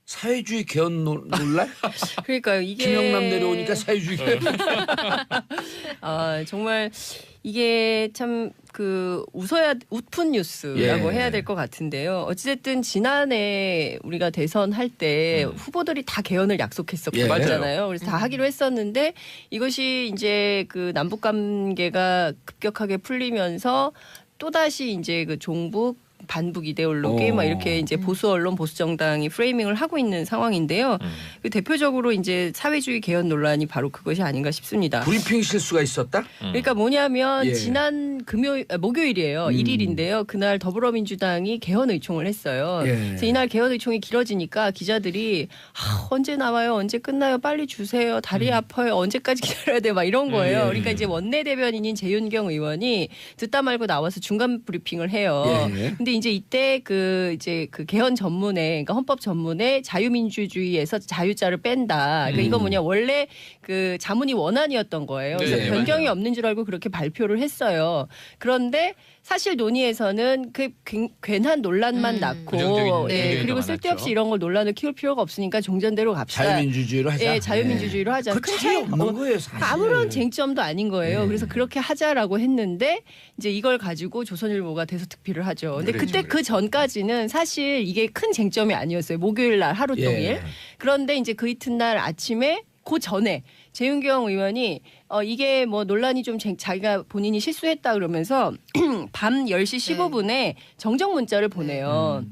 사회주의 개헌 논란? 그러니까요. 이게 김영남 내려오니까 사회주의 개헌. 정말 이게 참 웃어야 웃픈 뉴스라고 해야 될 것 같은데요. 어찌됐든 지난해 우리가 대선 할 때 후보들이 다 개헌을 약속했었잖아요. 그래서 다 하기로 했었는데 이것이 이제 그 남북 관계가 급격하게 풀리면서 또다시 이제 그 종북 반북 이데올로기 막 이렇게 이제 보수 언론 보수 정당이 프레이밍을 하고 있는 상황인데요. 그 대표적으로 이제 사회주의 개헌 논란이 바로 그것이 아닌가 싶습니다. 브리핑 실수가 있었다? 그러니까 뭐냐면 지난 목요일이에요. 1일인데요. 그날 더불어민주당이 개헌 의총을 했어요. 그래서 이날 개헌 의총이 길어지니까 기자들이 언제 나와요? 언제 끝나요? 빨리 주세요. 다리 아파요. 언제까지 기다려야 돼? 막 이런 거예요. 그러니까 이제 원내대변인인 재윤경 의원이 듣다 말고 나와서 중간 브리핑을 해요. 근데 이제 이때 그 개헌 전문에, 그러니까 헌법 전문에 자유민주주의에서 자유자를 뺀다. 그러니까 이건 뭐냐, 원래 그 자문이 원안이었던 거예요. 그래서 변경이 맞아요. 없는 줄 알고 그렇게 발표를 했어요. 그런데 사실 논의에서는 그 괜한 논란만 낳고, 그리고 쓸데없이 이런 걸 논란을 키울 필요가 없으니까 종전대로 갑시다. 자유민주주의로 하자. 네, 자유민주주의로 하자. 그 차이 없는 거예요, 사실. 아무런 쟁점도 아닌 거예요. 그래서 그렇게 하자라고 했는데 이제 이걸 가지고 조선일보가 대서특필을 하죠. 근데 그때 그 전까지는 사실 이게 큰 쟁점이 아니었어요. 목요일 날 하루 동일. 그런데 이제 그 이튿날 아침에 그 전에 재윤경 의원이 이게 뭐 논란이 좀 자기가 본인이 실수했다 그러면서 밤 10시 15분에 정정 문자를 보내요.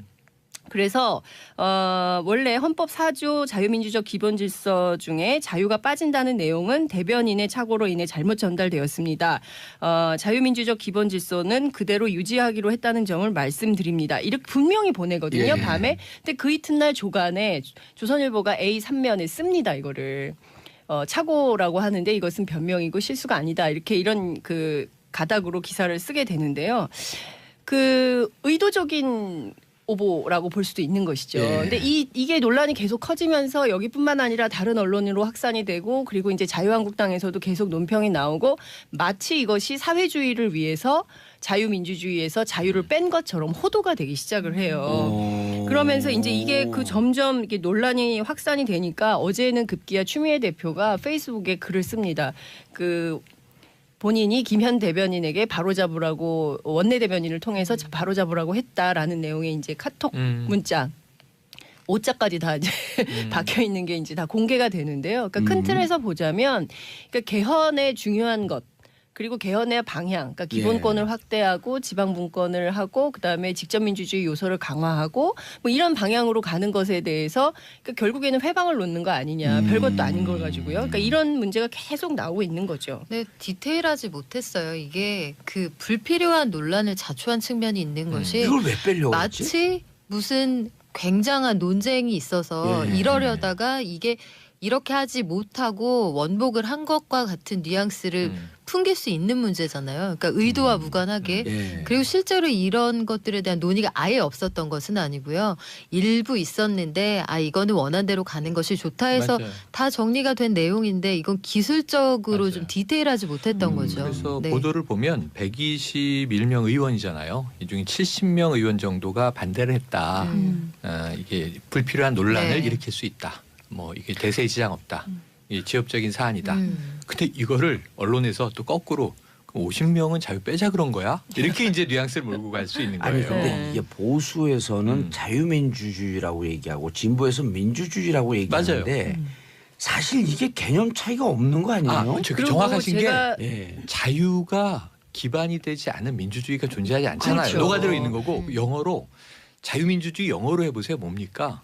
그래서 원래 헌법 4조 자유민주적 기본질서 중에 자유가 빠진다는 내용은 대변인의 착오로 인해 잘못 전달되었습니다. 자유민주적 기본질서는 그대로 유지하기로 했다는 점을 말씀드립니다. 이렇게 분명히 보내거든요. 밤에. 근데 그 이튿날 조간에 조선일보가 A3면에 씁니다. 이거를. 착오라고 하는데 이것은 변명이고 실수가 아니다. 이런 그 가닥으로 기사를 쓰게 되는데요. 그 의도적인 오보라고 볼 수도 있는 것이죠. 근데 이게 논란이 계속 커지면서 여기뿐만 아니라 다른 언론으로 확산이 되고, 그리고 이제 자유한국당에서도 계속 논평이 나오고, 마치 이것이 사회주의를 위해서 자유민주주의에서 자유를 뺀 것처럼 호도가 되기 시작을 해요. 그러면서 이제 이게 그 점점 이렇게 논란이 확산이 되니까 어제는 급기야 추미애 대표가 페이스북에 글을 씁니다. 본인이 김현 대변인에게 바로잡으라고, 원내대변인을 통해서 바로잡으라고 했다라는 내용의 이제 카톡 문자 5자까지 다 이제 박혀 있는 게 이제 다 공개가 되는데요. 그러니까 큰 틀에서 보자면, 그러니까 개헌의 중요한 것, 그리고 개헌의 방향, 그러니까 기본권을 확대하고 지방분권을 하고, 그다음에 직접민주주의 요소를 강화하고, 뭐 이런 방향으로 가는 것에 대해서 그러니까 결국에는 회방을 놓는 거 아니냐, 별것도 아닌 걸 가지고요. 그러니까 이런 문제가 계속 나오고 있는 거죠. 네, 디테일하지 못했어요. 이게 그 불필요한 논란을 자초한 측면이 있는 것이, 이걸 왜 빼려고 마치 무슨 굉장한 논쟁이 있어서 이러려다가 이게 이렇게 하지 못하고 원복을 한 것과 같은 뉘앙스를 풍길 수 있는 문제잖아요. 그러니까 의도와 무관하게. 그리고 실제로 이런 것들에 대한 논의가 아예 없었던 것은 아니고요. 일부 있었는데 이거는 원안대로 가는 것이 좋다 해서 다 정리가 된 내용인데, 이건 기술적으로 좀 디테일하지 못했던 거죠. 그래서 보도를 보면 121명 의원이잖아요. 이 중에 70명 의원 정도가 반대를 했다. 이게 불필요한 논란을 일으킬 수 있다. 뭐 이게 대세에 지장 없다. 이게 지역적인 사안이다. 근데 이거를 언론에서 또 거꾸로 50명은 자유 빼자 그런 거야? 이렇게 이제 뉘앙스를 몰고 갈 수 있는 거예요. 아니 근데 이게 보수에서는 자유민주주의라고 얘기하고 진보에서는 민주주의라고 얘기하는데 사실 이게 개념 차이가 없는 거 아니에요? 정확하신 게 자유가 기반이 되지 않은 민주주의가 존재하지 않잖아요. 그렇죠. 녹아들어 있는 거고, 영어로 자유민주주의 영어로 해보세요. 뭡니까?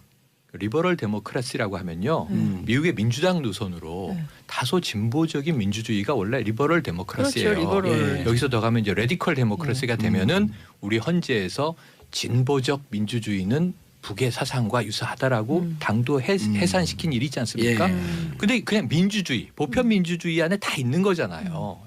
리버럴 데모크라시라고 하면요. 미국의 민주당 노선으로 다소 진보적인 민주주의가 원래 리버럴 데모크라시예요. 그렇죠, 리버럴. 여기서 더 가면 이제 레디컬 데모크라시가 되면은 우리 헌재에서 진보적 민주주의는 북의 사상과 유사하다라고 당도 해산시킨 일이 있지 않습니까? 근데 그냥 민주주의, 보편 민주주의 안에 다 있는 거잖아요.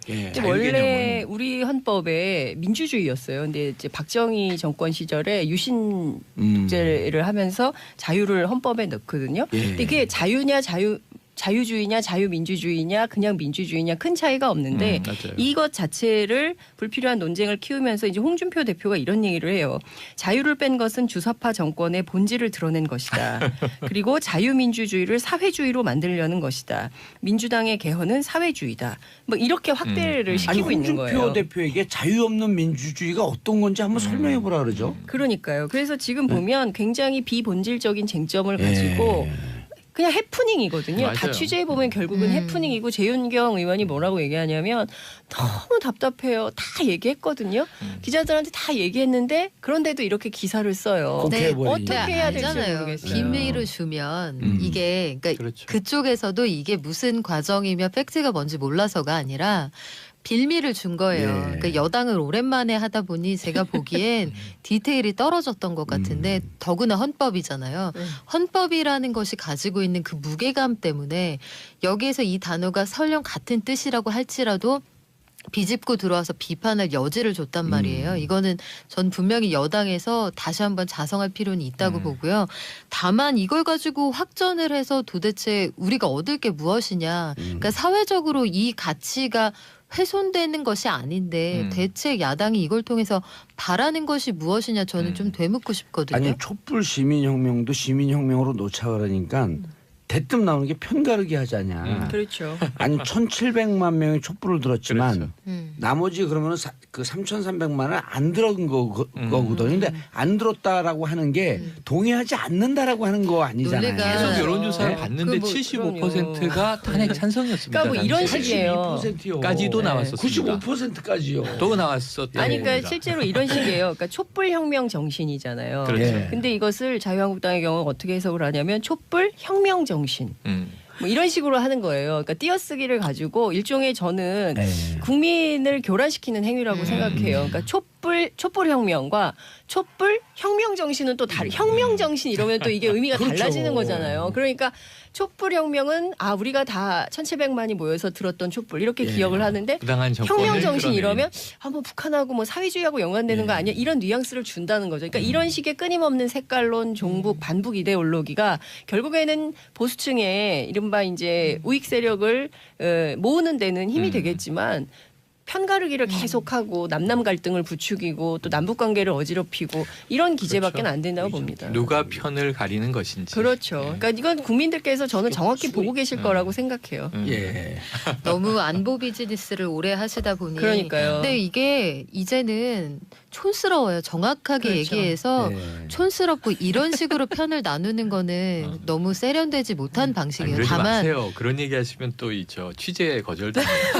원래 우리 헌법에 민주주의였어요. 근데 이제 박정희 정권 시절에 유신제를 하면서 자유를 헌법에 넣거든요. 근데 이게 자유냐 자유주의냐 자유민주주의냐 그냥 민주주의냐 큰 차이가 없는데 맞아요. 이것 자체를 불필요한 논쟁을 키우면서 이제 홍준표 대표가 이런 얘기를 해요. 자유를 뺀 것은 주사파 정권의 본질을 드러낸 것이다. 그리고 자유민주주의를 사회주의로 만들려는 것이다. 민주당의 개헌은 사회주의다. 뭐 이렇게 확대를 아니 시키고 있는 거예요. 홍준표 대표에게 자유 없는 민주주의가 어떤 건지 한번 설명해 보라 그러죠. 그러니까요. 그래서 지금 보면 굉장히 비본질적인 쟁점을 가지고 그냥 해프닝이거든요. 다 맞아요. 취재해 보면 결국은 해프닝이고 재윤경 의원이 뭐라고 얘기하냐면 너무 답답해요. 다 얘기했거든요. 기자들한테 다 얘기했는데 그런데도 이렇게 기사를 써요. 네, 어떻게 해야 될지 알잖아요. 모르겠어요. 비밀을 주면 이게 그러니까 그렇죠. 그쪽에서도 이게 무슨 과정이며 팩트가 뭔지 몰라서가 아니라 빌미를 준 거예요. 예. 그러니까 여당을 오랜만에 하다 보니 제가 보기엔 디테일이 떨어졌던 것 같은데 더구나 헌법이잖아요. 헌법이라는 것이 가지고 있는 그 무게감 때문에 여기에서 이 단어가 설령 같은 뜻이라고 할지라도 비집고 들어와서 비판할 여지를 줬단 말이에요. 이거는 전 분명히 여당에서 다시 한번 자성할 필요는 있다고 보고요. 다만 이걸 가지고 확전을 해서 도대체 우리가 얻을 게 무엇이냐. 그러니까 사회적으로 이 가치가 훼손되는 것이 아닌데 대체 야당이 이걸 통해서 바라는 것이 무엇이냐 저는 좀 되묻고 싶거든요. 아니 촛불 시민혁명도 시민혁명으로 놓자 그러니까 대뜸 나오는 게 편가르기 하자냐. 그렇죠. 아니 1,700만 명이 촛불을 들었지만 그렇죠. 나머지 그러면은 그 3,300만은 안 들은 거거든요. 근데 안 들었다라고 하는 게 동의하지 않는다라고 하는 거 아니잖아요. 논리가 계속 여론조사를 네. 봤는데 뭐 75%가 탄핵 찬성이었습니다. 그러니까 뭐 이런 식이에요. 82%요. 까지도 나왔었습니다. 95%까지요. 또 나왔었다. 아니 그러니까 실제로 이런 식이에요. 그러니까 촛불 혁명 정신이잖아요. 그렇죠. 예. 근데 이것을 자유한국당의 경우 어떻게 해석을 하냐면 촛불 혁명 정신. 뭐 이런 식으로 하는 거예요. 그러니까 띄어쓰기를 가지고 일종의 저는 네. 국민을 교란시키는 행위라고 생각해요. 그러니까 촛불 혁명과 촛불 혁명 정신은 또 다른 혁명 정신 이러면 또 이게 의미가 그렇죠. 달라지는 거잖아요. 그러니까 촛불 혁명은 우리가 다 1,700만이 모여서 들었던 촛불 이렇게 기억을 하는데 부당한 정권을 혁명 정신 끌어내는. 이러면 뭐 북한하고 뭐 사회주의하고 연관되는 거 아니야? 이런 뉘앙스를 준다는 거죠. 그러니까 이런 식의 끊임없는 색깔론, 종북, 반북 이데올로기가 결국에는 보수층의 이른바 이제 우익 세력을 모으는 데는 힘이 되겠지만 편가르기를 계속하고 남남 갈등을 부추기고 또 남북 관계를 어지럽히고 이런 기재밖에 안 된다고 봅니다. 누가 편을 가리는 것인지. 그렇죠. 그러니까 이건 국민들께서 저는 정확히 보고 계실 거라고 생각해요. 예. 너무 안보 비즈니스를 오래 하시다 보니 그러니까요. 근데 이게 이제는 촌스러워요. 정확하게 그렇죠. 얘기해서 네. 촌스럽고 이런 식으로 편을 나누는 거는 너무 세련되지 못한 아니, 방식이에요. 그러지 다만 마세요. 그런 얘기 하시면 또 이저 취재 거절당해요.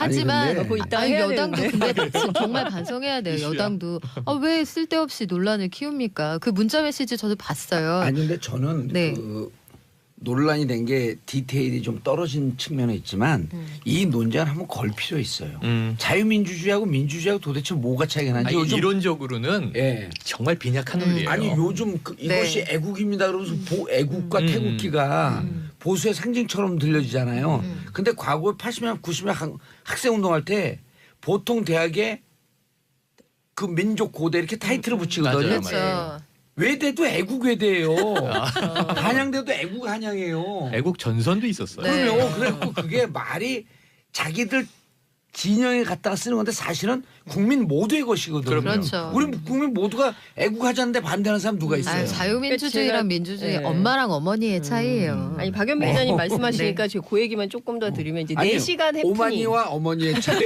하지만 아니, 근데 뭐 이따 아니, 해야 여당도 되는데. 근데 정말 반성해야 돼요. 이슈야. 여당도 왜 쓸데없이 논란을 키웁니까? 그 문자 메시지 저도 봤어요. 아니 근데 저는 네. 그 논란이 된 게 디테일이 좀 떨어진 측면에 있지만 이 논쟁을 한번 걸 필요 있어요. 자유민주주의하고 민주주의하고 도대체 뭐가 차이가 나는지 아니, 요즘 이론적으로는 예. 정말 빈약한 논리예요. 아니 요즘 이것이 네. 애국입니다 그러면서 애국과 태국기가 보수의 상징처럼 들려지잖아요. 근데 과거에 80년 90년 학생 운동할 때 보통 대학에 그 민족 고대 이렇게 타이틀을 붙이거든요. 맞아요, 그렇죠. 맞아요. 외대도 애국 외대예요. 한양대도 애국 한양이에요. 애국 전선도 있었어요. 네. 그럼요. 그래갖고 그게 말이 자기들 진영에 갖다가 쓰는 건데 사실은 국민 모두의 것이거든요. 그렇죠. 우리 국민 모두가 애국하자는데 반대하는 사람 누가 있어요? 자유민주주의랑 민주주의 네. 엄마랑 어머니의 차이예요. 아니 박연미 기자님 말씀하시니까 제가 그 얘기만 조금 더 드리면 이제 아니요. 4시간 해프닝. 오마니와 어머니의 차이.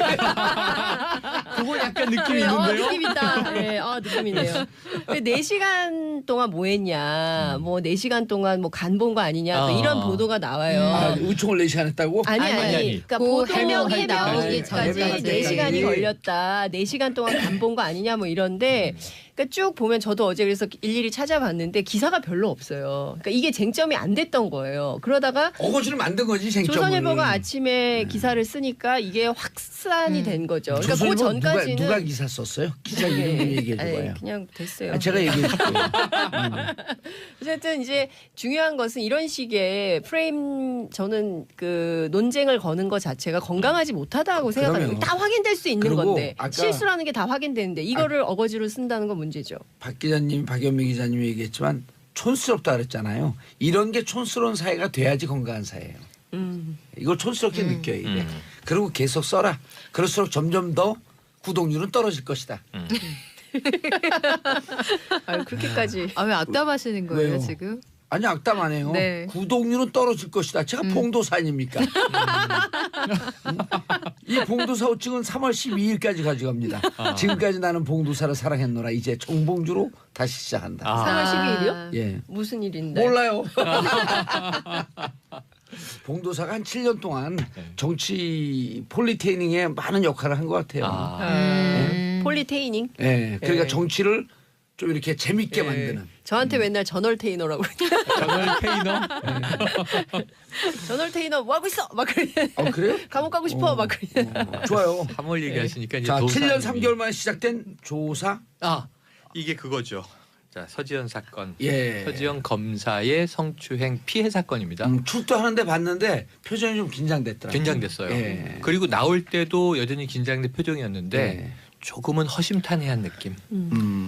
그거 약간 느낌이 느낌 있다. 네, 느낌 있네요. 4시간 동안 뭐 했냐, 뭐 4시간 동안 뭐 간 본 거 아니냐, 또 이런 보도가 나와요. 의총을 4시간 했다고? 아니. 아니. 그러니까 그 보도명이 해명이 나오기까지 나오기 전까지. 4시간이 걸렸다. 4시간 동안 간 본 거 아니냐 뭐 이런데 그러니까 쭉 보면 저도 어제 그래서 일일이 찾아봤는데 기사가 별로 없어요. 그러니까 이게 쟁점이 안 됐던 거예요. 그러다가 어거지를 만든 거지 쟁점을. 조선일보가 아침에 기사를 쓰니까 이게 확산이 된 거죠. 그러니까 그 조선일보 전까지는 누가 기사 썼어요? 기자 이름 좀 얘기해 아니, 줘봐요. 그냥 됐어요. 제가 얘기해 줄게요. 어쨌든 이제 중요한 것은 이런 식의 프레임 저는 그 논쟁을 거는 것 자체가 건강하지 못하다고 생각합니다. 그럼요. 다 확인될 수 있는 그리고 건데 아까 실수라는 게 다 확인되는데 이거를 어거지로 쓴다는 건 문제죠. 박 기자님, 박연미 기자님이 얘기했지만 촌스럽다 그랬잖아요. 이런 게 촌스러운 사회가 돼야지 건강한 사회예요. 이걸 촌스럽게 느껴요. 이게. 그리고 계속 써라. 그럴수록 점점 더 구독률은 떨어질 것이다. 아유, 그렇게까지. 아, 왜 악담하시는 거예요 왜요? 지금? 아니 악담 안 해요. 네. 구독률은 떨어질 것이다. 제가 봉도사 아닙니까? 이 봉도사 호칭은 3월 12일까지 가져갑니다. 지금까지 나는 봉도사를 사랑했노라. 이제 정봉주로 다시 시작한다. 3월 12일이요? 예. 무슨 일인데? 몰라요. 봉도사가 한 7년 동안 정치 폴리테이닝에 많은 역할을 한 것 같아요. 폴리테이닝? 예. 그러니까 예. 정치를 좀 이렇게 재밌게 예. 만드는. 저한테 맨날 저널 테이너라고 그러냐. 저널 테이너. 저널 테이너 뭐 하고 있어? 막 그래. 그래요? 감옥 가고 싶어? 막 그래. 좋아요. 3월 얘기하시니까 이제 자, 도사님이. 7년 3개월 만에 시작된 조사. 이게 그거죠. 자, 서지현 사건. 예. 서지현 검사의 성추행 피해 사건입니다. 출두하는데 봤는데 표정이 좀 긴장됐더라고요. 긴장됐어요. 예. 그리고 나올 때도 여전히 긴장된 표정이었는데 예. 조금은 허심탄회한 느낌.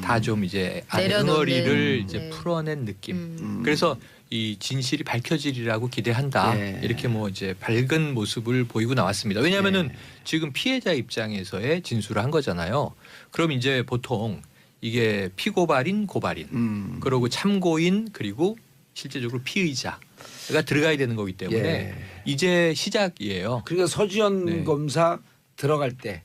다 좀 이제 내려놓는. 응어리를 이제 네. 풀어낸 느낌. 그래서 이 진실이 밝혀지리라고 기대한다. 예. 이렇게 뭐 이제 밝은 모습을 보이고 나왔습니다. 왜냐하면은 예. 지금 피해자 입장에서의 진술을 한 거잖아요. 그럼 이제 보통 이게 피고발인, 고발인, 그리고 참고인 그리고 실제적으로 피의자가 들어가야 되는 거기 때문에 예. 이제 시작이에요. 그러니까 서지현 네. 검사 들어갈 때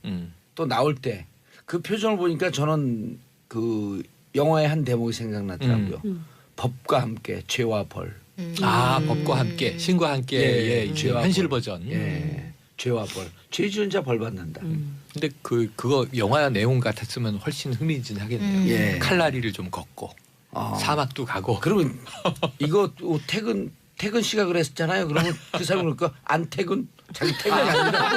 또 음. 나올 때 그 표정을 보니까 저는 그 영화의 한 대목이 생각나더라고요. 법과 함께 죄와 벌. 법과 함께 신과 함께 예, 예, 죄와 현실 벌. 버전. 예. 죄와 벌. 죄 지은 자 벌 받는다. 근데 그거 영화 내용 같았으면 훨씬 흥미진진하겠네요. 예. 칼라리를 좀 걷고 사막도 가고. 그러면 이거 또 퇴근 씨가 그랬잖아요. 그러면 그 사람이 그럴까? 안 퇴근? 자기 퇴근이 아니라.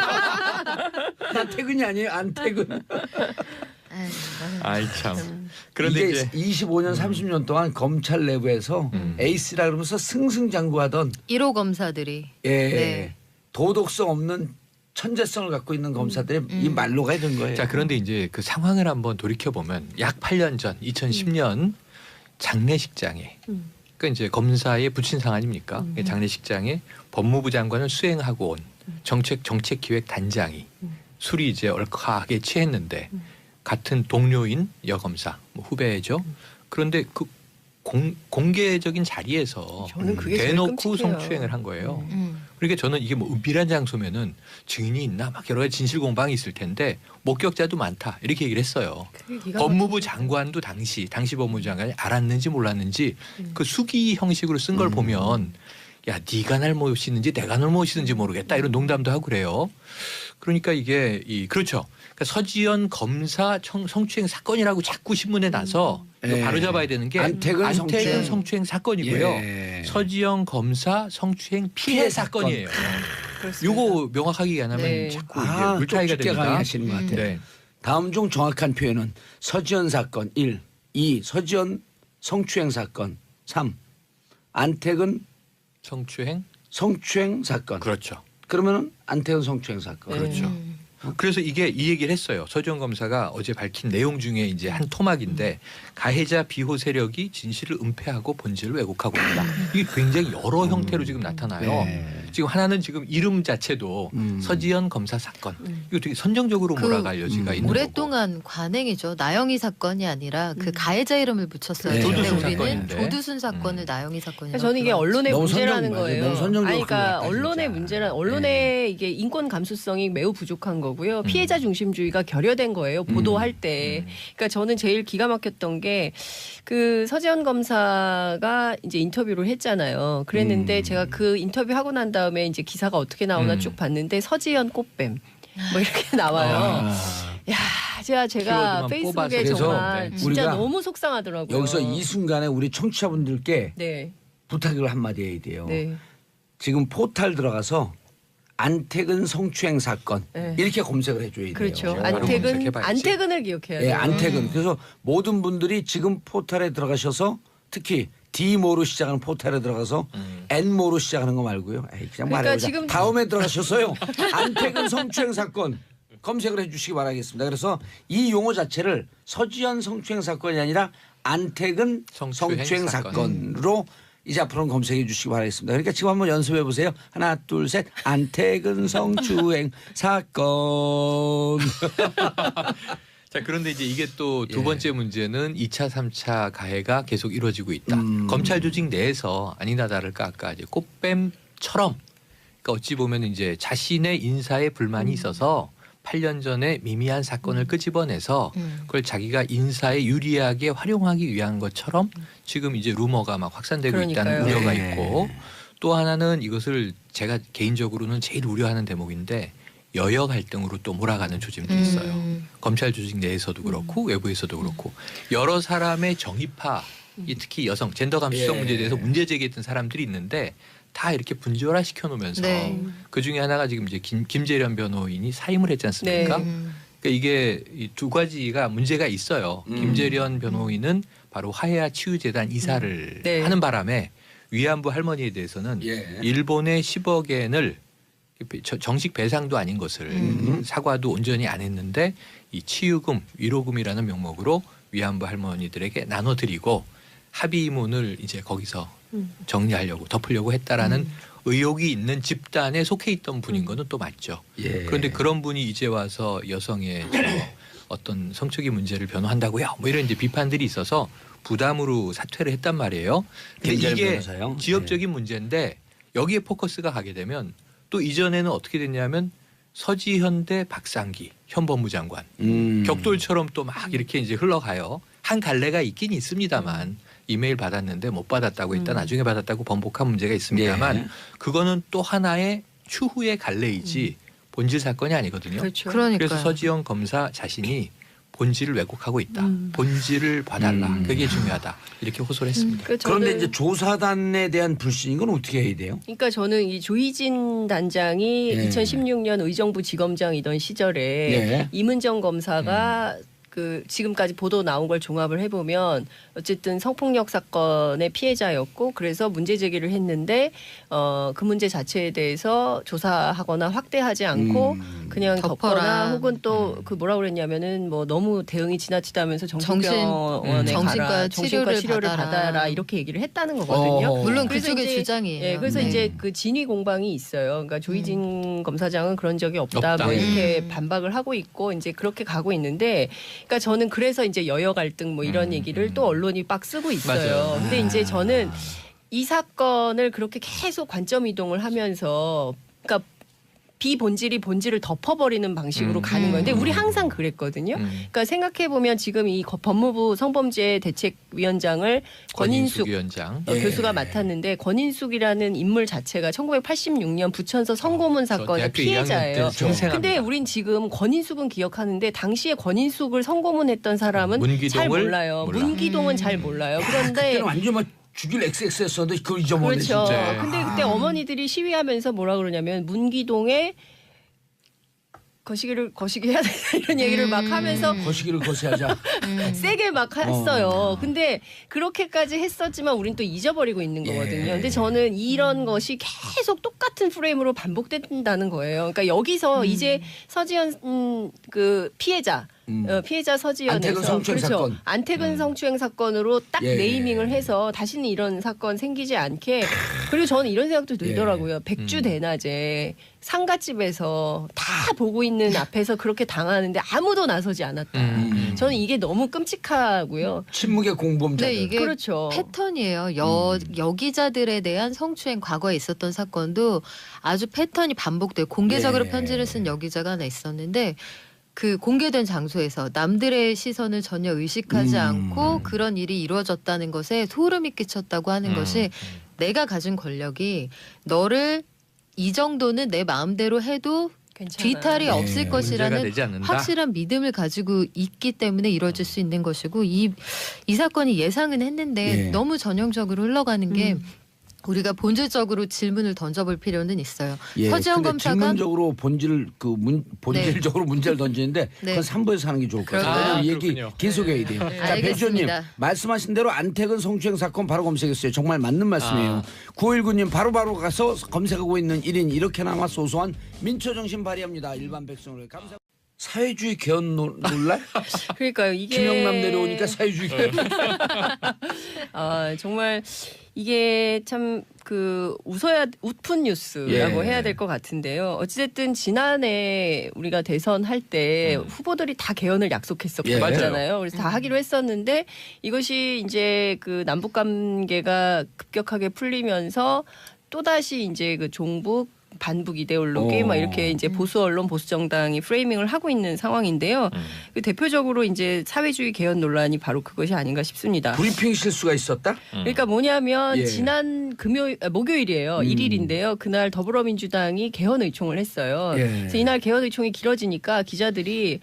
나 퇴근이 아니에요. 안 퇴근. 아이 참. 그런데 이게 이제 25년 30년 동안 검찰 내부에서 에이스라 그러면서 승승장구하던 1호 검사들이 예, 네. 도덕성 없는 천재성을 갖고 있는 검사들이 이 말로가 된 거예요. 자 그런데 이제 그 상황을 한번 돌이켜 보면 약 8년 전 2010년 장례식장에 그러니까 이제 검사의 부친상 아닙니까? 장례식장에 법무부 장관을 수행하고 온 정책기획 단장이 술이 이제 얼컥하게 취했는데 같은 동료인 여검사 뭐 후배죠. 그런데 그 공개적인 자리에서 저는 그게 제일 대놓고 끔찍해요. 성추행을 한 거예요. 그러니까 저는 이게 뭐 은밀한 장소면은 증인이 있나 막 여러 가지 진실 공방이 있을 텐데 목격자도 많다 이렇게 얘기를 했어요. 법무부 장관도 당시 법무부 장관이 알았는지 몰랐는지 그 수기 형식으로 쓴 걸 보면 야 네가 날 모시는지 내가 널 모시는지 모르겠다 이런 농담도 하고 그래요. 그러니까 이게 그렇죠. 그러니까 서지현 검사 성추행 사건이라고 자꾸 신문에 나서 이거 예. 바로 잡아야 되는 게 안태근 성추행 사건이고요. 예. 서지현 검사 성추행 피해 사건이에요. 요거 명확하게 얘기하면 네. 자꾸 아, 이게 물타기가 좀 깊게 됩니다. 강의하시는 것 같아요. 네. 다음 중 정확한 표현은 서지현 사건 1, 2 서지현 성추행 사건 3 안태근 성추행 사건. 그렇죠. 그러면은 안태근 성추행 사건. 그렇죠. 그래서 이게 이 얘기를 했어요. 서지현 검사가 어제 밝힌 내용 중에 이제 한 토막인데 가해자 비호 세력이 진실을 은폐하고 본질을 왜곡하고 있다. 이게 굉장히 여러 형태로 지금 나타나요. 네. 지금 하나는 지금 이름 자체도 서지현 검사 사건. 이거 되게 선정적으로 몰아갈 여지가 있는 거고. 오랫동안 관행이죠. 나영희 사건이 아니라 그 가해자 이름을 붙였어요. 네. 근데 조두순 우리는 사건인데. 조두순 사건을 나영희 사건이라고. 저는 이게 언론의 너무 문제라는 선정, 거예요. 너무 선정적으로 아니, 그러니까 흘러갔다, 언론의 진짜. 문제라 언론의 이게 인권 감수성이 매우 부족한 거고요. 피해자 중심주의가 결여된 거예요. 보도할 때. 그러니까 저는 제일 기가 막혔던 게 그 서지현 검사가 이제 인터뷰를 했잖아요. 그랬는데 제가 그 인터뷰 하고 난 다음에 이제 기사가 어떻게 나오나 쭉 봤는데 서지현 꽃뱀 뭐 이렇게 나와요. 야, 제가 키워드만 페이스북에 뽑아서. 정말 그래서 진짜 우리가 너무 속상하더라고요. 여기서 이 순간에 우리 청취자분들께 네. 부탁을 한마디 해야 돼요. 네. 지금 포탈 들어가서 안태근 성추행 사건 네. 이렇게 검색을 해줘야 돼요. 그렇죠. 바로 검색해봐야지. 안태근을 기억해야 예, 돼요. 안태근. 그래서 모든 분들이 지금 포탈에 들어가셔서 특히 D모로 시작하는 포탈에 들어가서 N모로 시작하는 거 말고요. 에이, 그냥 그러니까 말해보자. 지금- 다음에 들어가셔서요. 안태근 성추행 사건 검색을 해주시기 바라겠습니다. 그래서 이 용어 자체를 서지현 성추행 사건이 아니라 안태근 성추행 성추행 사건. 사건으로 이제 앞으로는 검색해 주시기 바라겠습니다. 그러니까 지금 한번 연습해 보세요. 하나 둘 셋. 안태근 성추행 사건. 자, 그런데 이제 이게 또 두 예. 번째 문제는 2차, 3차 가해가 계속 이루어지고 있다. 검찰 조직 내에서 아니나 다를까 아까 이제 꽃뱀처럼 그러니까 어찌 보면 이제 자신의 인사에 불만이 있어서 8년 전에 미미한 사건을 끄집어내서 그걸 자기가 인사에 유리하게 활용하기 위한 것처럼 지금 이제 루머가 막 확산되고 있다는 그러니까요. 우려가 네. 있고 또 하나는 이것을 제가 개인적으로는 제일 우려하는 대목인데 여야 갈등으로 또 몰아가는 조짐도 있어요. 검찰 조직 내에서도 그렇고 외부에서도 그렇고 여러 사람의 정의파, 특히 여성 젠더 감수성 예. 문제에 대해서 문제 제기했던 사람들이 있는데 다 이렇게 분절화 시켜놓으면서 네. 그 중에 하나가 지금 이제 김재련 변호인이 사임을 했지 않습니까? 네. 그러니까 이게 이 두 가지가 문제가 있어요. 김재련 변호인은 바로 화해와 치유재단 이사를 네. 하는 바람에 위안부 할머니에 대해서는 예. 일본의 10억엔을 정식 배상도 아닌 것을 사과도 온전히 안 했는데 이 치유금, 위로금이라는 명목으로 위안부 할머니들에게 나눠드리고 합의문을 이제 거기서 정리하려고 덮으려고 했다라는 의혹이 있는 집단에 속해 있던 분인 거는 또 맞죠. 예. 그런데 그런 분이 이제 와서 여성의 어떤 성적인 문제를 변호한다고요? 뭐 이런 이제 비판들이 있어서 부담으로 사퇴를 했단 말이에요. 근데 김재련 이게 변호사요? 지역적인 문제인데 여기에 포커스가 가게 되면 또 이전에는 어떻게 됐냐면 서지현 대 박상기 현 법무장관 격돌처럼 또 막 이렇게 이제 흘러가요. 한 갈래가 있긴 있습니다만 이메일 받았는데 못 받았다고 했다 나중에 받았다고 번복한 문제가 있습니다만 예. 그거는 또 하나의 추후의 갈래이지 본질 사건이 아니거든요. 그렇죠. 그러니까요. 그래서 서지현 검사 자신이 본질을 왜곡하고 있다. 본질을 봐달라. 그게 중요하다. 이렇게 호소를 했습니다. 그런데 이제 조사단에 대한 불신인 건 어떻게 해야 돼요? 그러니까 저는 이 조희진 단장이 예. 2016년 의정부 지검장이던 시절에 예. 이문정 검사가 그 지금까지 보도 나온 걸 종합을 해보면 어쨌든 성폭력 사건의 피해자였고 그래서 문제 제기를 했는데 그 문제 자체에 대해서 조사하거나 확대하지 않고 그냥 덮어라. 덮거나 혹은 또 그 뭐라 그랬냐면은 뭐 너무 대응이 지나치다면서 정신병원에 정신과 가라, 치료를 받아라. 받아라. 이렇게 얘기를 했다는 거거든요. 물론 그래서 그쪽의 이제, 주장이에요. 예, 그래서 네. 이제 그 진위 공방이 있어요. 그러니까 조희진 검사장은 그런 적이 없다. 없다. 뭐 이렇게 반박을 하고 있고 이제 그렇게 가고 있는데, 그러니까 저는 그래서 이제 여야 갈등 뭐 이런 얘기를 또 언론이 막 쓰고 있어요. 맞아요. 근데 이제 저는 이 사건을 그렇게 계속 관점 이동을 하면서, 그러니까 비본질이 본질을 덮어버리는 방식으로 가는 거예요. 근데 우리 항상 그랬거든요. 그러니까 생각해 보면 지금 이 법무부 성범죄 대책위원장을 권인숙 위원장. 예. 교수가 맡았는데, 권인숙이라는 인물 자체가 1986년 부천서 성고문 저 사건의 대학교 2학년 피해자예요. 때 생생합니다. 근데 우린 지금 권인숙은 기억하는데 당시에 권인숙을 성고문했던 사람은 잘 문기동을 몰라요. 몰라. 문기동은 잘 몰라요. 그런데 그때는 완전 막 죽일 XX였었는데 그걸 잊어먹네 그렇죠. 진짜. 근데 그때 어머니들이 시위하면서 뭐라 그러냐면 문기동의 거시기 해야 된다 이런 얘기를 막 하면서 거시기를 거세하자. 세게 막 했어요. 근데 그렇게까지 했었지만 우린 또 잊어버리고 있는 거거든요. 근데 저는 이런 것이 계속 똑같은 프레임으로 반복된다는 거예요. 그러니까 여기서 이제 서지현 그 피해자 피해자 서지현에서 안태근 성추행 사건. 안태근 성추행 사건으로 딱 예. 네이밍을 해서 다시는 이런 사건 생기지 않게. 그리고 저는 이런 생각도 들더라고요. 백주대낮에 상가집에서 다 보고 있는 앞에서 그렇게 당하는데 아무도 나서지 않았다. 저는 이게 너무 끔찍하고요. 침묵의 공범자들. 네, 이게 그렇죠. 패턴이에요. 여기자들에 대한 성추행 과거에 있었던 사건도 아주 패턴이 반복돼요. 공개적으로 예. 편지를 쓴 여기자가 하나 있었는데 그 공개된 장소에서 남들의 시선을 전혀 의식하지 않고 그런 일이 이루어졌다는 것에 소름이 끼쳤다고 하는 것이 내가 가진 권력이 너를 이 정도는 내 마음대로 해도 괜찮아. 뒤탈이 없을 문제가 것이라는 되지 않는다. 확실한 믿음을 가지고 있기 때문에 이루어질 수 있는 것이고 이 사건이 예상은 했는데 예. 너무 전형적으로 흘러가는 게 우리가 본질적으로 질문을 던져볼 필요는 있어요. 예, 서지현 근데 검사가 질문적으로 본질적으로 문제를 던지는데 네. 그건 3부에서 하는 게 좋을 것 같아요. 그럼요. 왜냐면 이 얘기 그렇군요. 계속해야 돼요. 자, 배주님 알겠습니다. 말씀하신 대로 안태근 성추행 사건 바로 검색했어요. 정말 맞는 말씀이에요. 919님 바로바로 가서 검색하고 있는 1인 이렇게나마 소소한 민초정신 발휘합니다. 일반 백성을 감사. 사회주의 개헌 논란? 그러니까요. 이게 김영남 내려오니까 사회주의 개헌. 정말 이게 참 그 웃픈 뉴스라고 예. 해야 될 것 같은데요. 어찌됐든 지난해 우리가 대선 할 때 후보들이 다 개헌을 약속했었잖아요. 그래서 다 하기로 했었는데 이것이 이제 그 남북 관계가 급격하게 풀리면서 또다시 이제 그 종북 반북 이데올로기 막 이렇게 이제 보수 언론 보수 정당이 프레이밍을 하고 있는 상황인데요. 그 대표적으로 이제 사회주의 개헌 논란이 바로 그것이 아닌가 싶습니다. 브리핑 실수가 있었다? 그러니까 뭐냐면 예. 지난 목요일이에요. 1일인데요. 그날 더불어민주당이 개헌 의총을 했어요. 예. 그래서 이날 개헌 의총이 길어지니까 기자들이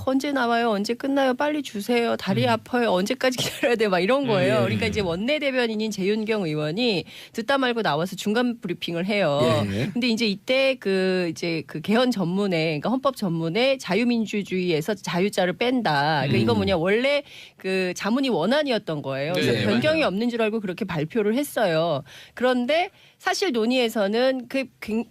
언제 나와요? 언제 끝나요? 빨리 주세요. 다리 아파요. 언제까지 기다려야 돼? 막 이런 거예요. 그러니까 이제 원내대변인인 재윤경 의원이 듣다 말고 나와서 중간 브리핑을 해요. 예. 근데 이제 이때 그 개헌 전문에 그러니까 헌법 전문에 자유민주주의에서 자유자를 뺀다. 그러니까 이건 뭐냐 원래 그 자문이 원안이었던 거예요. 그래서 네, 변경이 맞아요. 없는 줄 알고 그렇게 발표를 했어요. 그런데 사실 논의에서는 그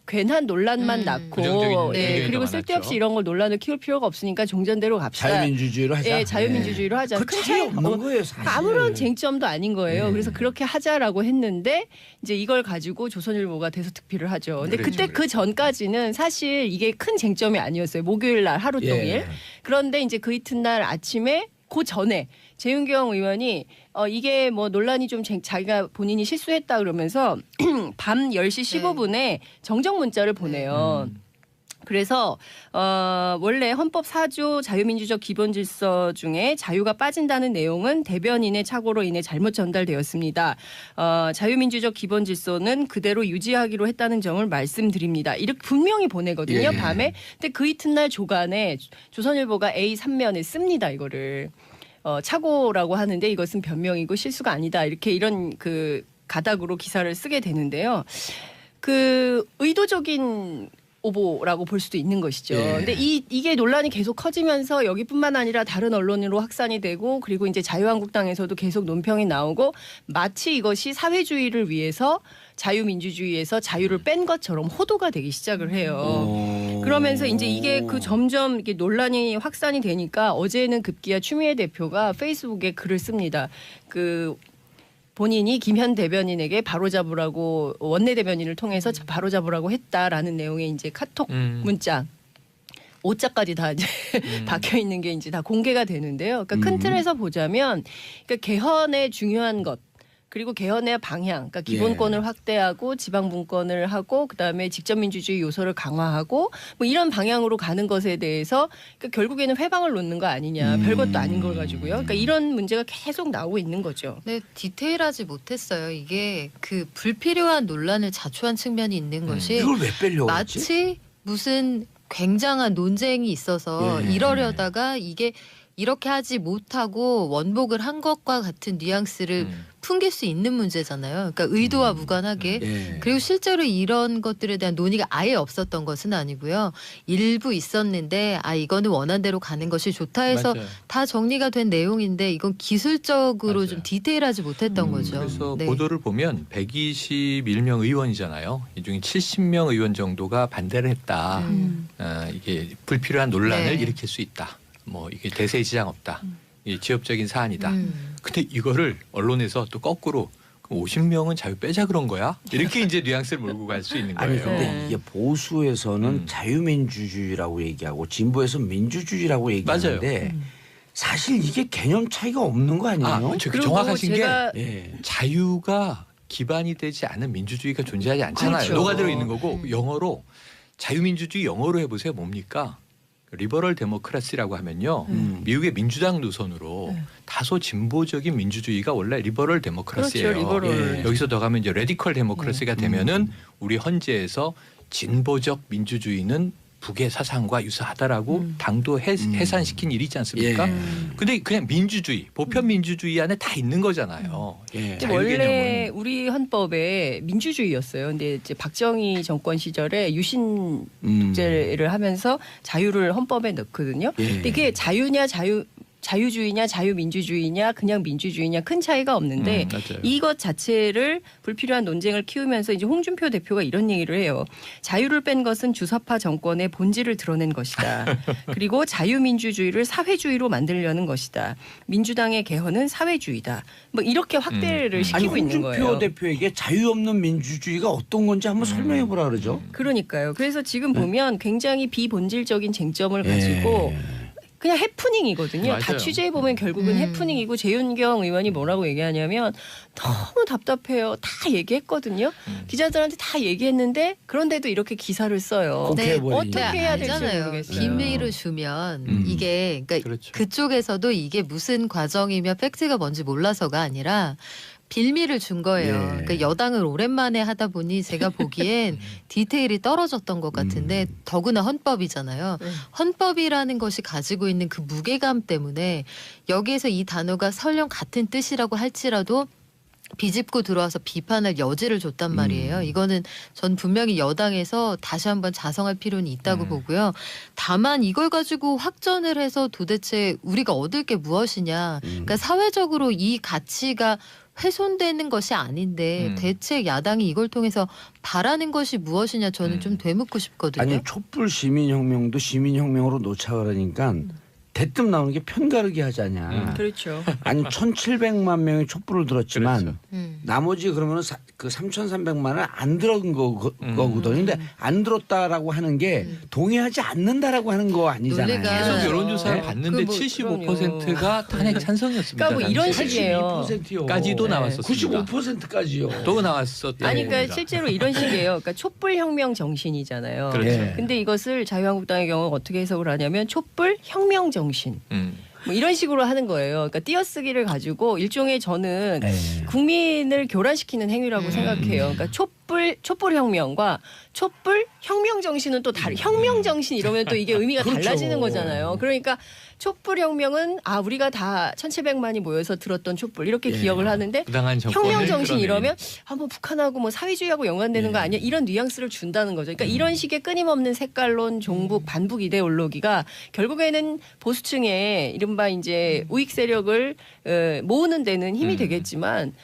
괜한 논란만 낳고 부정적인 네, 의견이 그리고 더 쓸데없이 많았죠. 이런 걸 논란을 키울 필요가 없으니까 종전대로 갑시다. 자유민주주의로 하자. 예, 자유민주주의로 하자. 그 큰 차이 없는 거예요, 사실. 아무런 쟁점도 아닌 거예요. 네. 그래서 그렇게 하자라고 했는데 이제 이걸 가지고 조선일보가 대서특필을 하죠. 근데 그랬죠, 그때 그 전까지는 사실 이게 큰 쟁점이 아니었어요. 목요일 날 하루 동일. 예. 그런데 이제 그 이튿날 아침에 그 전에 재윤경 의원이 이게 뭐 논란이 좀 자기가 본인이 실수했다 그러면서 밤 10시 15분에 정정 문자를 보내요. 그래서 원래 헌법 4조 자유민주적 기본질서 중에 자유가 빠진다는 내용은 대변인의 착오로 인해 잘못 전달되었습니다. 자유민주적 기본질서는 그대로 유지하기로 했다는 점을 말씀드립니다. 이렇게 분명히 보내거든요. 예. 밤에. 근데 그 이튿날 조간에 조선일보가 A3면에 씁니다. 이거를. 착오라고 하는데 이것은 변명이고 실수가 아니다. 이렇게 이런 그 가닥으로 기사를 쓰게 되는데요. 그 의도적인 오보라고 볼 수도 있는 것이죠. 예. 근데 이게 논란이 계속 커지면서 여기뿐만 아니라 다른 언론으로 확산이 되고 그리고 이제 자유한국당에서도 계속 논평이 나오고 마치 이것이 사회주의를 위해서 자유민주주의에서 자유를 뺀 것처럼 호도가 되기 시작을 해요. 그러면서 이제 이게 그 점점 이렇게 논란이 확산이 되니까 어제는 급기야 추미애 대표가 페이스북에 글을 씁니다. 그 본인이 김현 대변인에게 바로잡으라고 원내대변인을 통해서 바로잡으라고 했다라는 내용의 이제 카톡 문자 5자까지 다 이제 박혀 있는 게 이제 다 공개가 되는데요. 그러니까 큰 틀에서 보자면 그러니까 개헌의 중요한 것 그리고 개헌의 방향, 그러니까 기본권을 확대하고 지방분권을 하고 그다음에 직접민주주의 요소를 강화하고 뭐 이런 방향으로 가는 것에 대해서 그러니까 결국에는 회방을 놓는 거 아니냐, 별것도 아닌 걸 가지고요. 그러니까 이런 문제가 계속 나오고 있는 거죠. 네, 디테일하지 못했어요. 이게 그 불필요한 논란을 자초한 측면이 있는 것이 이걸 왜 빼려고 했지? 마치 무슨 굉장한 논쟁이 있어서 예. 이러려다가 이게 이렇게 하지 못하고 원복을 한 것과 같은 뉘앙스를 풍길 수 있는 문제잖아요. 그러니까 의도와 무관하게. 예. 그리고 실제로 이런 것들에 대한 논의가 아예 없었던 것은 아니고요. 일부 있었는데 이거는 원안대로 가는 것이 좋다 해서 맞아요. 다 정리가 된 내용인데 이건 기술적으로 맞아요. 좀 디테일하지 못했던 거죠. 그래서 네. 보도를 보면 121명 의원이잖아요. 이 중에 70명 의원 정도가 반대를 했다. 이게 불필요한 논란을 네. 일으킬 수 있다. 뭐 이게 대세에 지장 없다. 이게 지엽적인 사안이다. 음. 근데 이거를 언론에서 또 거꾸로 50명은 자유 빼자 그런 거야? 이렇게 이제 뉘앙스를 몰고 갈 수 있는 아니 거예요. 근데 이게 보수에서는 자유민주주의라고 얘기하고 진보에서 민주주의라고 얘기하는데 사실 이게 개념 차이가 없는 거 아니에요? 그리고 정확하신 게 제가 예. 자유가 기반이 되지 않은 민주주의가 존재하지 않잖아요. 그렇죠. 녹아들어 있는 거고 영어로 자유민주주의 영어로 해보세요. 뭡니까? 리버럴 데모크라시라고 하면요. 미국의 민주당 노선으로 다소 진보적인 민주주의가 원래 리버럴 데모크라시예요. 그렇죠, 리버럴. 예. 여기서 더 가면 이제 레디컬 데모크라시가 되면은 우리 헌재에서 진보적 민주주의는 북의 사상과 유사하다라고 당도 해산시킨 일이 있지 않습니까? 예. 근데 그냥 민주주의, 보편 민주주의 안에 다 있는 거잖아요. 예. 근데 자유 원래 개념은. 우리 헌법에 민주주의였어요. 근데 이제 박정희 정권 시절에 유신제를 하면서 자유를 헌법에 넣거든요. 예. 근데 이게 자유냐 자유주의냐 자유민주주의냐 그냥 민주주의냐 큰 차이가 없는데 맞아요. 이것 자체를 불필요한 논쟁을 키우면서 이제 홍준표 대표가 이런 얘기를 해요. 자유를 뺀 것은 주사파 정권의 본질을 드러낸 것이다. 그리고 자유민주주의를 사회주의로 만들려는 것이다. 민주당의 개헌은 사회주의다. 뭐 이렇게 확대를 아니 시키고 있는 홍준표 거예요. 대표에게 자유 없는 민주주의가 어떤 건지 한번 설명해 보라 그러죠. 그러니까요. 그래서 지금 보면 굉장히 비본질적인 쟁점을 가지고 그냥 해프닝이거든요. 다 맞아요. 취재해 보면 결국은 해프닝이고 재윤경 의원이 뭐라고 얘기하냐면 너무 답답해요. 다 얘기했거든요. 기자들한테 다 얘기했는데 그런데도 이렇게 기사를 써요. 국회의원이. 어떻게 해야 될지 알잖아요. 모르겠어요. 비밀을 주면 이게 그러니까 그렇죠. 그쪽에서도 이게 무슨 과정이며 팩트가 뭔지 몰라서가 아니라 빌미를 준 거예요. 네. 그러니까 여당을 오랜만에 하다 보니 제가 보기엔 디테일이 떨어졌던 것 같은데 더구나 헌법이잖아요. 헌법이라는 것이 가지고 있는 그 무게감 때문에 여기에서 이 단어가 설령 같은 뜻이라고 할지라도 비집고 들어와서 비판할 여지를 줬단 말이에요. 이거는 전 분명히 여당에서 다시 한번 자성할 필요는 있다고 보고요. 다만 이걸 가지고 확전을 해서 도대체 우리가 얻을 게 무엇이냐. 그러니까 사회적으로 이 가치가 훼손되는 것이 아닌데 대체 야당이 이걸 통해서 바라는 것이 무엇이냐 저는 좀 되묻고 싶거든요. 아니 촛불 시민혁명도 시민혁명으로 놓자 그러니까 대뜸 나오는 게 편가르기 하자냐. 그렇죠. 아니 1,700만 명이 촛불을 들었지만 그렇죠. 나머지 그러면은 그 3,300만을 안 들은 거거든요. 근데 안 들었다라고 하는 게 동의하지 않는다라고 하는 거 아니잖아요. 논리가 계속 네. 여론조사를 네? 봤는데 그 뭐, 75%가 탄핵 찬성이었습니다. 그러니까 뭐 이런 당시에. 식이에요. 82%요. 까지도 나왔었습니다. 95%까지요. 또 나왔었던 아니 그러니까 겁니다. 실제로 이런 식이에요. 그러니까 촛불 혁명 정신이잖아요. 그렇죠. 예. 근데 이것을 자유한국당의 경우 어떻게 해석을 하냐면 촛불 혁명 정신. 뭐 이런 식으로 하는 거예요. 그러니까 띄어쓰기를 가지고 일종의 저는 예. 국민을 교란시키는 행위라고 생각해요. 그러니까 촛불 혁명과 촛불 혁명 정신은 또 다른 혁명 정신 이러면 또 이게 의미가 그렇죠. 달라지는 거잖아요. 그러니까 촛불 혁명은 우리가 다 1,700만이 모여서 들었던 촛불 이렇게 기억을 하는데 부당한 정권을 혁명 정신 끌어내는. 이러면 뭐 북한하고 뭐 사회주의하고 연관되는 거 아니야? 이런 뉘앙스를 준다는 거죠. 그러니까 이런 식의 끊임없는 색깔론, 종북, 반북 이데올로기가 결국에는 보수층의 이른바 이제 우익 세력을 모으는 데는 힘이 되겠지만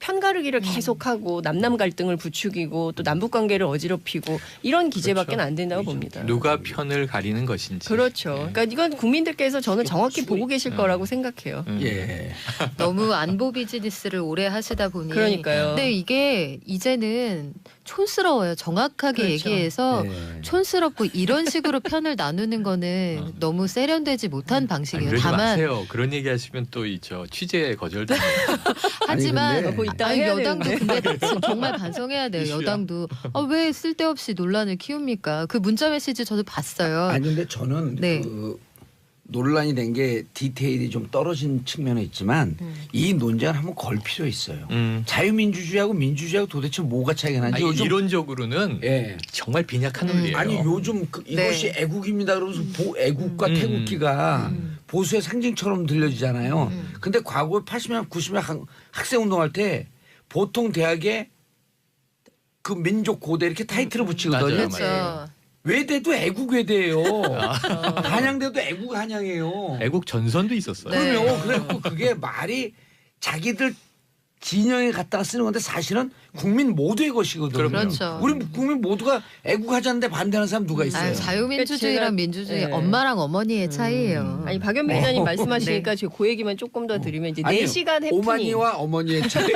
편가르기를 계속하고 남남 갈등을 부추기고 또 남북 관계를 어지럽히고 이런 기제밖에 안 된다고 봅니다. 누가 편을 가리는 것인지. 그렇죠. 그러니까 이건 국민들께서 저는 정확히 보고 계실 거라고 생각해요. 예. 너무 안보 비즈니스를 오래 하시다 보니 그러니까요. 근데 이게 이제는 촌스러워요. 정확하게 그렇죠. 얘기해서 예. 촌스럽고 이런 식으로 편을 나누는 거는 너무 세련되지 못한 아니, 방식이에요. 그러지 다만 마세요. 그런 얘기하시면 또 이저 취재 거절당해요. 하지만 아니, 근데 뭐 이따 아니, 해야 여당도 되는데. 근데 지금 정말 반성해야 돼요. 이슈야. 여당도 왜 쓸데없이 논란을 키웁니까? 그 문자 메시지 저도 봤어요. 아니 근데 저는 네. 그 논란이 된 게 디테일이 좀 떨어진 측면에 있지만 이 논쟁을 한번 걸 필요 있어요. 자유민주주의하고 민주주의하고 도대체 뭐가 차이가 나는지 아니, 요즘 이론적으로는 예. 정말 빈약한 논리예요. 아니 요즘 이것이 네. 애국입니다 그러면서 애국과 태국기가 보수의 상징처럼 들려지잖아요. 근데 과거에 80년 90년 학생 운동할 때 보통 대학에 그 민족 고대 이렇게 타이틀을 붙이거든요. 맞아요, 그렇죠. 외대도 애국 외대예요. 한양대도 애국 한양이에요. 애국 전선도 있었어요. 네. 그럼요. 그래갖고 그게 말이 자기들 진영에 갖다가 쓰는 건데 사실은 국민 모두의 것이거든요. 그렇죠. 우리 국민 모두가 애국하자는데 반대하는 사람 누가 있어요? 자유민주주의랑 그러니까 제가- 민주주의 네. 엄마랑 어머니의 차이예요. 아니 박연미 기자님 말씀하시니까 제가 그 얘기만 조금 더 드리면 이제 아니요. 4시간 해프닝. 오마니와 어머니의 차이.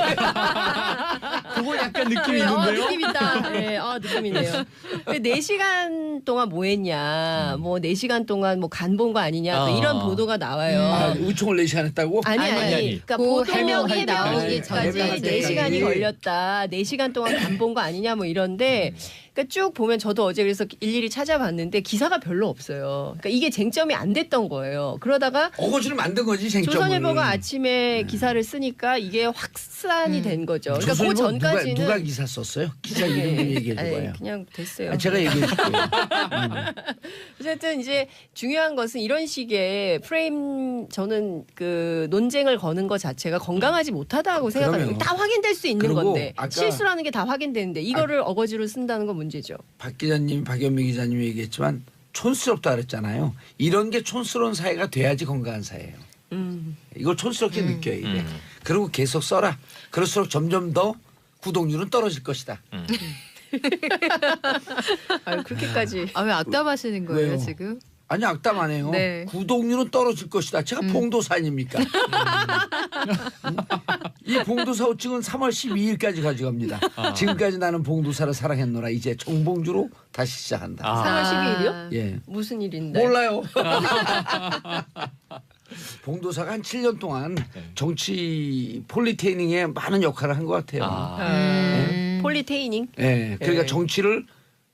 그거 약간 느낌이 네, 있는데요. 느낌 있다. 네, 느낌이네요. 4시간 동안 뭐 했냐, 뭐 4시간 동안 뭐 간 본 거 아니냐, 또 이런 보도가 나와요. 의총을 4시간 했다고? 아니. 그러니까 보통 해명이 해명이 나오기 나오기까지 전까지. 4시간이 걸렸다. 4시간 동안 간 본 거 아니냐 뭐 이런데 그러니까 쭉 보면 저도 어제 그래서 일일이 찾아봤는데 기사가 별로 없어요. 그러니까 이게 쟁점이 안 됐던 거예요. 그러다가 어거지를 만든 거지 쟁점을. 조선일보가 아침에 기사를 쓰니까 이게 확산이 된 거죠. 그러니까 그 조선일보 전까지는 누가 기사 썼어요? 기사 이름 좀 얘기해 아니, 줘봐요. 그냥 됐어요. 아, 제가 얘기해 줄게요. 어쨌든 이제 중요한 것은 이런 식의 프레임 저는 그 논쟁을 거는 것 자체가 건강하지 못하다고 생각합니다. 그럼요. 다 확인될 수 있는 그리고 건데 아까- 실수라는 게 다 확인되는데 이거를 어거지로 쓴다는 건 문제죠. 박 기자님, 박연미 기자님이 얘기했지만 촌스럽다 그랬잖아요. 이런 게 촌스러운 사회가 돼야지 건강한 사회예요. 이걸 촌스럽게 느껴요. 이게. 그리고 계속 써라. 그럴수록 점점 더 구독률은 떨어질 것이다. 아유, 그렇게까지. 아, 왜 악담하시는 거예요 왜요? 지금? 아니 악담 안 해요. 네. 구독률은 떨어질 것이다. 제가 봉도사 아닙니까? 이 봉도사 호칭은 3월 12일까지 가져갑니다. 지금까지 나는 봉도사를 사랑했노라. 이제 정봉주로 다시 시작한다. 3월 12일이요? 예. 무슨 일인데? 몰라요. 봉도사가 한 7년 동안 정치 폴리테이닝에 많은 역할을 한 것 같아요. 폴리테이닝. 예. 그러니까 예. 정치를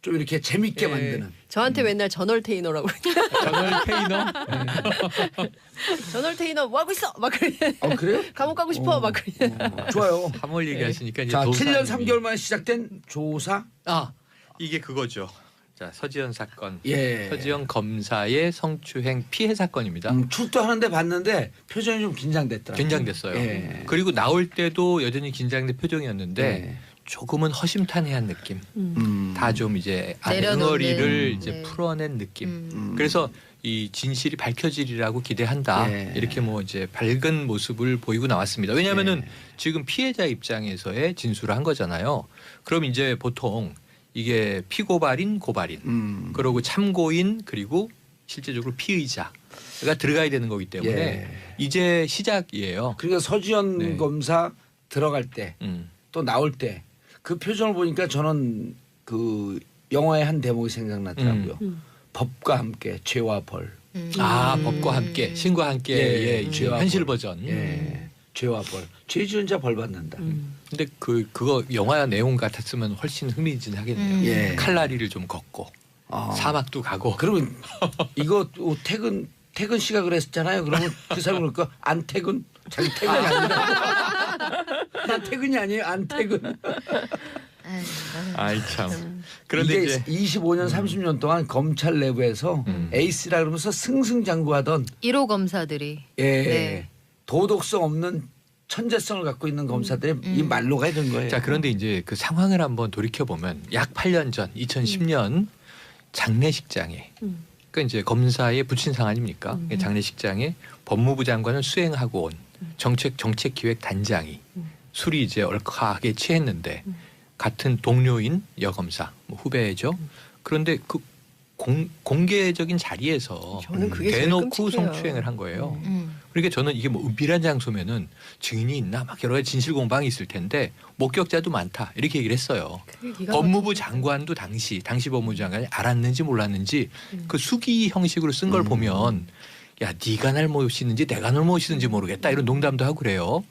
좀 이렇게 재밌게 예. 만드는. 저한테 맨날 저널테이너라고 저널 테이너. 저널테이너 뭐 하고 있어? 막 그래. 그래요? 감옥 가고 싶어? 막 그래. 좋아요. 3월 얘기하시니까 이제 자, 도사님이- 7년 3개월 만에 시작된 조사. 이게 그거죠. 자, 서지현 사건. 예. 서지현 검사의 성추행 피해 사건입니다. 출두하는데 봤는데 표정이 좀 긴장됐더라고요. 긴장됐어요. 예. 그리고 나올 때도 여전히 긴장된 표정이었는데 예. 조금은 허심탄회한 느낌. 다 좀 이제 내려놓는, 덩어리를 이제 네. 풀어낸 느낌. 그래서 이 진실이 밝혀지리라고 기대한다. 예. 이렇게 뭐 이제 밝은 모습을 보이고 나왔습니다. 왜냐하면은 지금 피해자 입장에서의 진술을 한 거잖아요. 그럼 이제 보통 이게 피고발인, 고발인, 그리고 참고인 그리고 실제적으로 피의자가 들어가야 되는 거기 때문에 예. 이제 시작이에요. 그러니까 서지현 네. 검사 들어갈 때 또 나올 때 그 표정을 보니까 저는 그 영화의 한 대목이 생각나더라고요. 법과 함께 죄와 벌. 법과 함께 신과 함께의 예, 이제 죄와 현실 벌. 버전. 예. 죄와 벌. 죄 지은 자 벌 받는다. 근데 그거 영화 내용 같았으면 훨씬 흥미진하겠네요. 예. 칼라리를 좀 걷고 사막도 가고. 그러면 이거 또 퇴근 씨가 그랬잖아요. 그러면 그 사람이 그럴까? 안 퇴근? 자기 퇴근이 아니라. 나 퇴근이 아니에요. 안 퇴근. 아이 참. 그런데 이게 이제 25년 30년 동안 검찰 내부에서 에이스라 그러면서 승승장구하던 1호 검사들이 예, 네. 도덕성 없는 천재성을 갖고 있는 검사들이 이 말로가 된 거예요. 자 그런데 이제 그 상황을 한번 돌이켜 보면 약 8년 전 2010년 장례식장에 그러니까 이제 검사의 부친상 아닙니까? 장례식장에 법무부 장관을 수행하고 온 정책기획단장이 술이 이제 얼컥하게 취했는데 같은 동료인 여검사 뭐 후배죠. 그런데 그 공개적인 자리에서 저는 그게 제일 대놓고 끔찍해요. 성추행을 한 거예요. 그러니까 저는 이게 뭐 은밀한 장소면은 증인이 있나 막 여러 가지 진실 공방이 있을 텐데 목격자도 많다 이렇게 얘기를 했어요. 법무부 장관도 당시 법무부 장관이 알았는지 몰랐는지 그 수기 형식으로 쓴 걸 보면 야 네가 날 모시는지 내가 널 모시는지 모르겠다 이런 농담도 하고 그래요.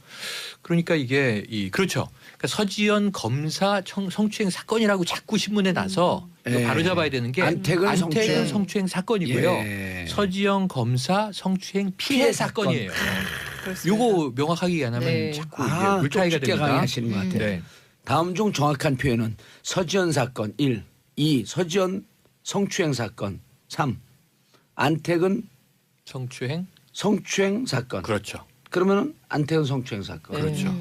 그러니까 이게 그렇죠. 그러니까 서지현 검사 성추행 사건이라고 자꾸 신문에 나서 이거 예. 바로 잡아야 되는 게 안택은 성추행 사건이고요. 예. 서지현 검사 성추행 피해 사건이에요. 요거 명확하게 안 하면 네. 자꾸 이게 물타기가 좀 깊게 됩니다. 강의하시는 것 같아요. 네. 다음 중 정확한 표현은 서지현 사건 1, 2 서지현 성추행 사건 3 안택은 성추행 사건. 그렇죠. 그러면은 안택은 성추행 사건. 그렇죠.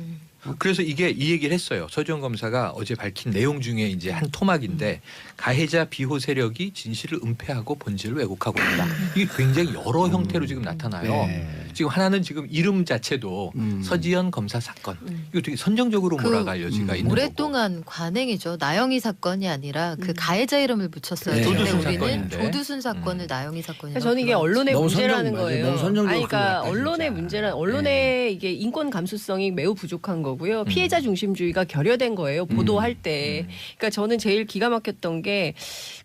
그래서 이게 이 얘기를 했어요. 서지현 검사가 어제 밝힌 내용 중에 이제 한 토막인데 가해자 비호 세력이 진실을 은폐하고 본질을 왜곡하고 있다. 이게 굉장히 여러 형태로 지금 나타나요. 네. 지금 하나는 지금 이름 자체도 서지현 검사 사건. 이거 되게 선정적으로 몰아갈 여지가 있는 거고. 오랫동안 관행이죠. 나영이 사건이 아니라 그 가해자 이름을 붙였어요. 네. 근데 조두순 우리는 사건인데. 조두순 사건을 나영이 사건이라고. 저는 이게 언론의 너무 문제라는 선정 거예요. 맞아요. 너무 선정적으로 아니, 그러니까 같다, 언론의 진짜. 문제란 언론의 이게 인권 감수성이 매우 부족한 거고요. 피해자 중심주의가 결여된 거예요. 보도할 때. 그러니까 저는 제일 기가 막혔던 게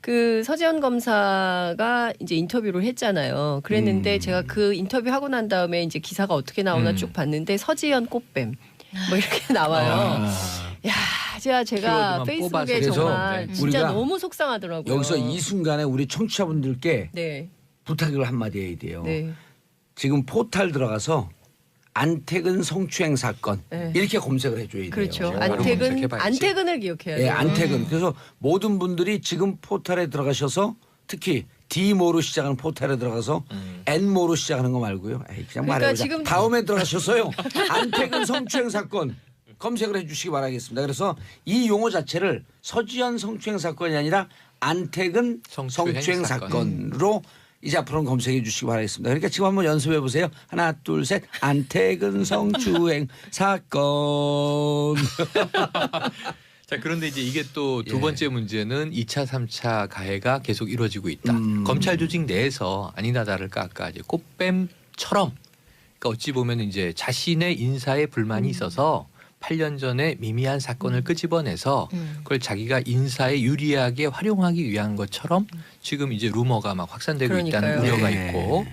그 서지현 검사가 이제 인터뷰를 했잖아요. 그랬는데 제가 그 인터뷰 하고 난 다음에 이제 기사가 어떻게 나오나 쭉 봤는데 서지현 꽃뱀 뭐 이렇게 나와요. 야, 제가 키워드만 페이스북에 뽑아서. 정말 그래서 진짜 우리가 너무 속상하더라고요. 여기서 이 순간에 우리 청취자분들께 네. 부탁을 한마디 해야 돼요. 네. 지금 포탈 들어가서 안택은 성추행 사건 네. 이렇게 검색을 해줘야 돼요. 그렇죠. 바로 검색해봐야지. 안택은을 기억해야 돼요. 예, 안택은. 그래서 모든 분들이 지금 포탈에 들어가셔서 특히 D모로 시작하는 포탈에 들어가서 N모로 시작하는 거 말고요. 에이, 그냥 그러니까 말해보자. 지금- 다음에 들어가셔서요. 안택은 성추행 사건 검색을 해주시기 바라겠습니다. 그래서 이 용어 자체를 서지현 성추행 사건이 아니라 안택은 성추행 성추행 사건으로 이제 앞으로는 검색해 주시기 바라겠습니다. 그러니까 지금 한번 연습해 보세요. 하나 둘 셋. 안태근 성추행 사건. 자, 그런데 이제 이게 또 두 예. 번째 문제는 2차, 3차 가해가 계속 이루어지고 있다. 검찰 조직 내에서 아니나 다를까 아까 이제 꽃뱀처럼 그러니까 어찌 보면 이제 자신의 인사에 불만이 있어서 8년 전에 미미한 사건을 끄집어내서 그걸 자기가 인사에 유리하게 활용하기 위한 것처럼 지금 이제 루머가 막 확산되고 있다는 그러니까요. 우려가 네. 있고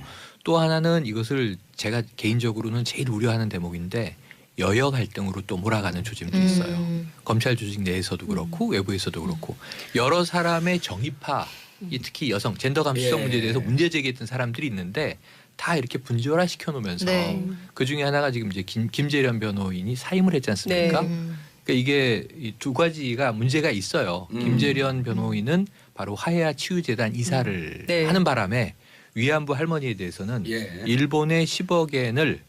또 하나는 이것을 제가 개인적으로는 제일 우려하는 대목인데 여야 갈등으로 또 몰아가는 조짐도 있어요. 검찰 조직 내에서도 그렇고 외부에서도 그렇고 여러 사람의 정의파, 특히 여성 젠더 감수성 예. 문제에 대해서 문제 제기했던 사람들이 있는데 다 이렇게 분절화 시켜놓으면서 네. 그 중에 하나가 지금 이제 김재련 변호인이 사임을 했지 않습니까? 네. 그러니까 이게 이 두 가지가 문제가 있어요. 김재련 변호인은 바로 화해와 치유재단 이사를 네. 하는 바람에 위안부 할머니에 대해서는 예. 일본의 10억엔을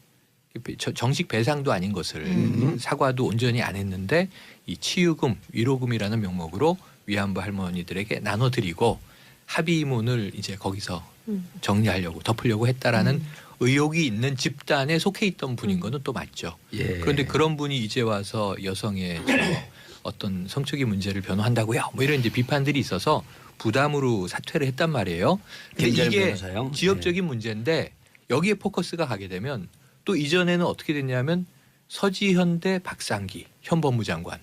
정식 배상도 아닌 것을 사과도 온전히 안 했는데 이 치유금, 위로금이라는 명목으로 위안부 할머니들에게 나눠드리고 합의문을 이제 거기서 정리하려고 덮으려고 했다라는 의혹이 있는 집단에 속해 있던 분인 거는 또 맞죠. 예. 그런데 그런 분이 이제 와서 여성의 어떤 성적인 문제를 변호한다고요? 뭐 이런 이제 비판들이 있어서 부담으로 사퇴를 했단 말이에요. 근데 김재련 이게 변호사요? 지역적인 문제인데 여기에 포커스가 가게 되면 또 이전에는 어떻게 됐냐면 서지현 대 박상기 현 법무장관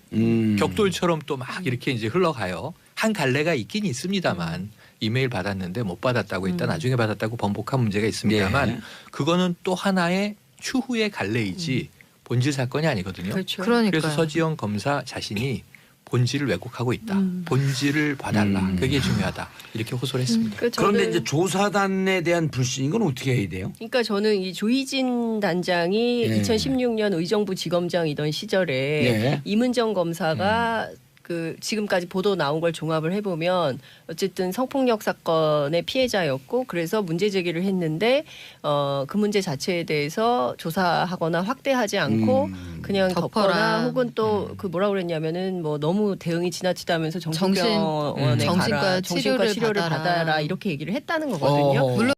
격돌처럼 또 막 이렇게 이제 흘러가요. 한 갈래가 있긴 있습니다만 이메일 받았는데 못 받았다고 했다 나중에 받았다고 번복한 문제가 있습니다만 예. 그거는 또 하나의 추후의 갈래이지 본질 사건이 아니거든요. 그렇죠. 그러니까요. 그래서 서지현 검사 자신이 본질을 왜곡하고 있다. 본질을 봐달라. 그게 중요하다. 이렇게 호소를 했습니다. 그런데 이제 조사단에 대한 불신 이건 어떻게 해야 돼요? 그러니까 저는 이 조희진 단장이 예. 2016년 의정부 지검장이던 시절에 예. 이문정 검사가 그 지금까지 보도 나온 걸 종합을 해보면 어쨌든 성폭력 사건의 피해자였고 그래서 문제 제기를 했는데 그 문제 자체에 대해서 조사하거나 확대하지 않고 그냥 덮어라. 덮거나 혹은 또 그 뭐라 그랬냐면은 뭐 너무 대응이 지나치다면서 정신병원에 정신과 가라, 정신과 치료를 치료를 받아라. 받아라 이렇게 얘기를 했다는 거거든요. 어. 물론